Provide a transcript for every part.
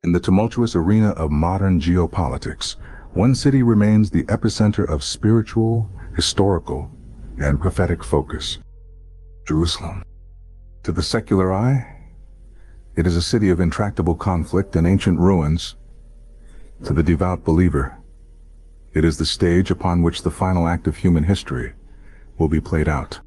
In the tumultuous arena of modern geopolitics, one city remains the epicenter of spiritual, historical, and prophetic focus: Jerusalem. To the secular eye, it is a city of intractable conflict and ancient ruins. To the devout believer, it is the stage upon which the final act of human history will be played out.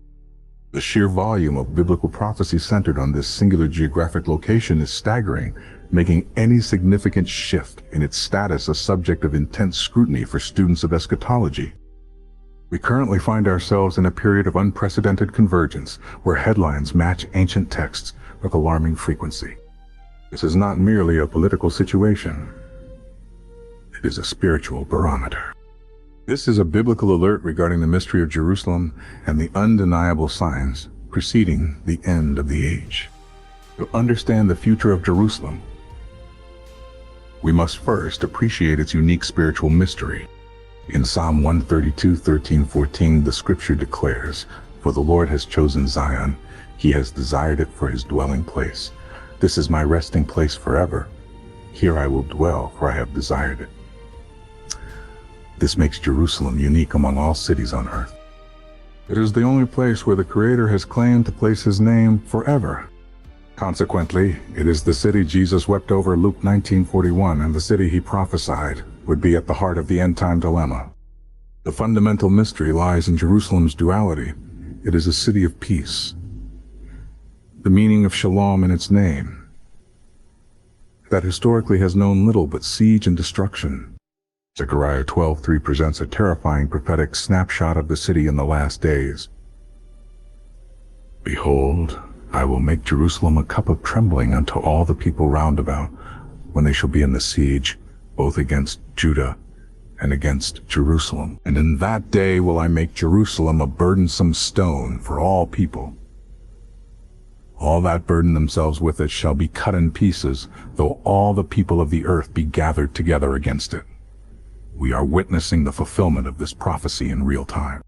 The sheer volume of biblical prophecy centered on this singular geographic location is staggering, making any significant shift in its status a subject of intense scrutiny for students of eschatology. We currently find ourselves in a period of unprecedented convergence, where headlines match ancient texts with alarming frequency. This is not merely a political situation. It is a spiritual barometer. This is a biblical alert regarding the mystery of Jerusalem and the undeniable signs preceding the end of the age. To understand the future of Jerusalem, we must first appreciate its unique spiritual mystery. In Psalm 132, 13, 14, the scripture declares, "For the Lord has chosen Zion, he has desired it for his dwelling place. This is my resting place forever. Here I will dwell, for I have desired it." This makes Jerusalem unique among all cities on earth. It is the only place where the Creator has claimed to place his name forever. Consequently, it is the city Jesus wept over, Luke 19:41, and the city he prophesied would be at the heart of the end-time dilemma. The fundamental mystery lies in Jerusalem's duality. It is a city of peace, the meaning of shalom in its name, that historically has known little but siege and destruction. Zechariah 12:3 presents a terrifying prophetic snapshot of the city in the last days. "Behold, I will make Jerusalem a cup of trembling unto all the people round about, when they shall be in the siege, both against Judah and against Jerusalem. And in that day will I make Jerusalem a burdensome stone for all people. All that burden themselves with it shall be cut in pieces, though all the people of the earth be gathered together against it." We are witnessing the fulfillment of this prophecy in real time.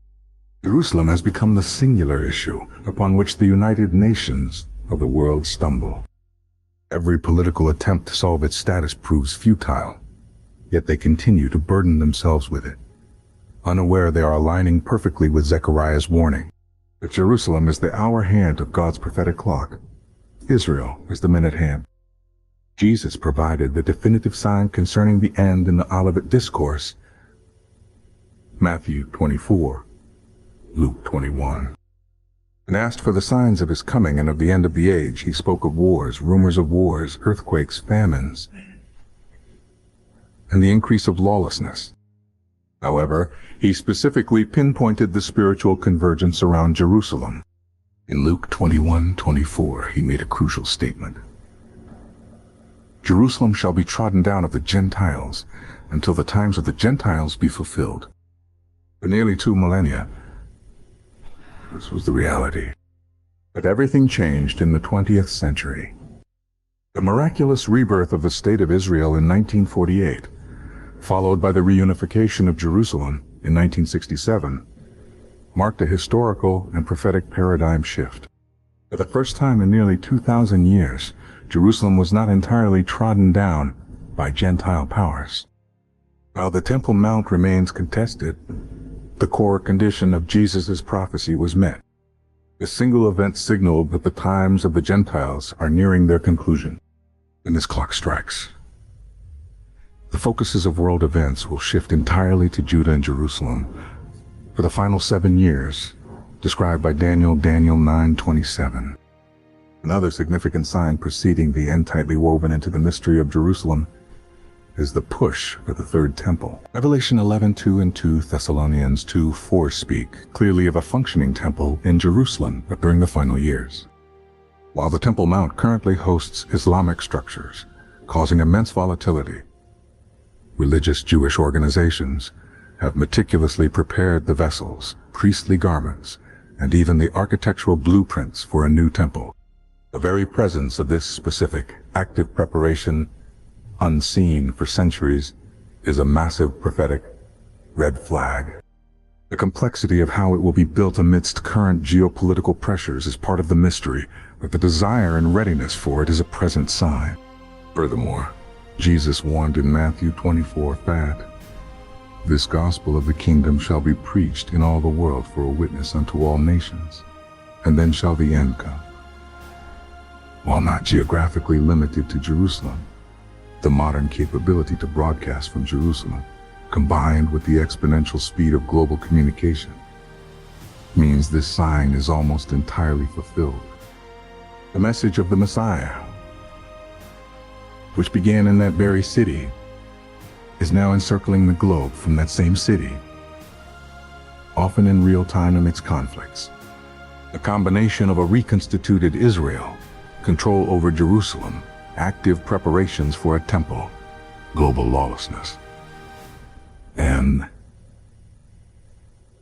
Jerusalem has become the singular issue upon which the United Nations of the world stumble. Every political attempt to solve its status proves futile, yet they continue to burden themselves with it, unaware they are aligning perfectly with Zechariah's warning that Jerusalem is the hour hand of God's prophetic clock. Israel is the minute hand. Jesus provided the definitive sign concerning the end in the Olivet Discourse, Matthew 24, Luke 21. And asked for the signs of his coming and of the end of the age, he spoke of wars, rumors of wars, earthquakes, famines, and the increase of lawlessness. However, he specifically pinpointed the spiritual convergence around Jerusalem. In Luke 21:24, he made a crucial statement. "Jerusalem shall be trodden down of the Gentiles until the times of the Gentiles be fulfilled." For nearly 2 millennia, this was the reality. But everything changed in the 20th century. The miraculous rebirth of the State of Israel in 1948, followed by the reunification of Jerusalem in 1967, marked a historical and prophetic paradigm shift. For the first time in nearly 2,000 years, Jerusalem was not entirely trodden down by Gentile powers. While the Temple Mount remains contested, the core condition of Jesus' prophecy was met. The single event signaled that the times of the Gentiles are nearing their conclusion. When this clock strikes, the focuses of world events will shift entirely to Judah and Jerusalem for the final 7 years, described by Daniel 9:27. Another significant sign preceding the end tightly woven into the mystery of Jerusalem is the push for the third temple. Revelation 11:2 and 2 Thessalonians 2:4 speak clearly of a functioning temple in Jerusalem during the final years. While the Temple Mount currently hosts Islamic structures, causing immense volatility, religious Jewish organizations have meticulously prepared the vessels, priestly garments, and even the architectural blueprints for a new temple. The very presence of this specific, active preparation, unseen for centuries, is a massive prophetic red flag. The complexity of how it will be built amidst current geopolitical pressures is part of the mystery, but the desire and readiness for it is a present sign. Furthermore, Jesus warned in Matthew 24 that this gospel of the kingdom shall be preached in all the world for a witness unto all nations, and then shall the end come. While not geographically limited to Jerusalem, the modern capability to broadcast from Jerusalem, combined with the exponential speed of global communication, means this sign is almost entirely fulfilled. The message of the Messiah, which began in that very city, is now encircling the globe from that same city, often in real time amidst conflicts. A combination of a reconstituted Israel, control over Jerusalem, active preparations for a temple, global lawlessness, and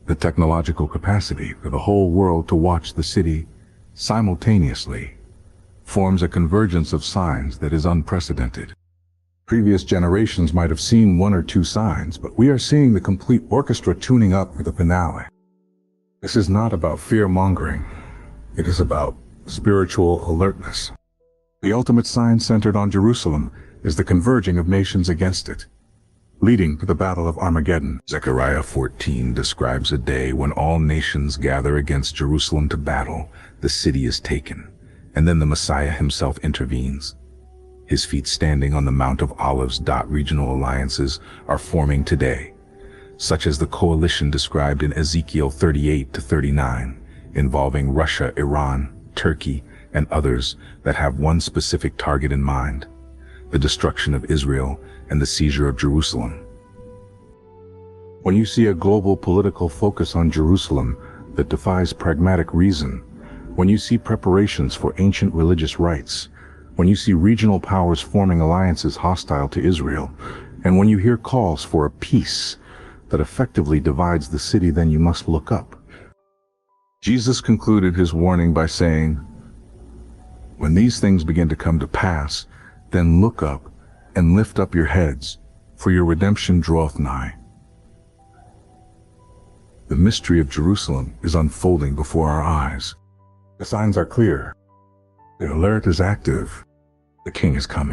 the technological capacity for the whole world to watch the city simultaneously forms a convergence of signs that is unprecedented. Previous generations might have seen one or two signs, but we are seeing the complete orchestra tuning up for the finale. This is not about fear-mongering. It is about spiritual alertness. The ultimate sign centered on Jerusalem is the converging of nations against it, leading to the Battle of Armageddon. Zechariah 14 describes a day when all nations gather against Jerusalem to battle. The city is taken, and then the Messiah himself intervenes. His feet standing on the Mount of Olives. Regional alliances are forming today, such as the coalition described in Ezekiel 38-39, involving Russia, Iran, Turkey, and others that have one specific target in mind: the destruction of Israel and the seizure of Jerusalem. When you see a global political focus on Jerusalem that defies pragmatic reason, when you see preparations for ancient religious rites, when you see regional powers forming alliances hostile to Israel, and when you hear calls for a peace that effectively divides the city, then you must look up. Jesus concluded his warning by saying, "When these things begin to come to pass, then look up and lift up your heads, for your redemption draweth nigh." The mystery of Jerusalem is unfolding before our eyes. The signs are clear. The alert is active. The King is coming.